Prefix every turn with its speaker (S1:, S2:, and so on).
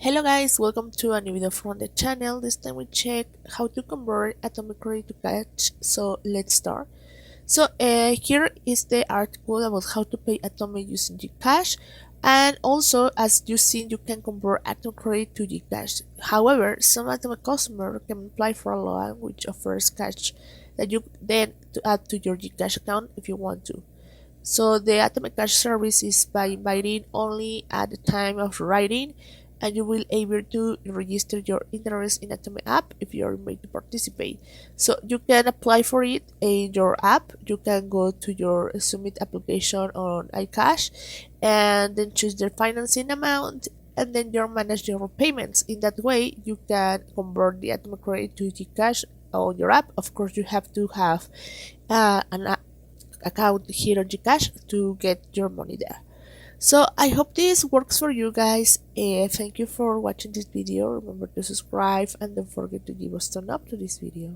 S1: Hello guys, welcome to a new video from the channel. This time we check how to convert Atome Credit to cash. So let's start. Here is the article about how to pay Atome using GCash, and also as you see you can convert Atome Credit to GCash. However, some Atome customer can apply for a loan which offers cash that you then to add to your GCash account if you want to. So the Atome Cash service is by inviting only at the time of writing, and you will able to register your interest in Atome app if you are invited to participate. So you can apply for it in your app. You can go to your submit application on iCash and then choose the financing amount, and then you manage your payments. In that way you can convert the Atome credit to Gcash on your app. Of course you have to have an account here on Gcash to get your money there. So I hope this works for you guys. Thank you for watching this video. Remember to subscribe and don't forget to give us thumbs up to this video.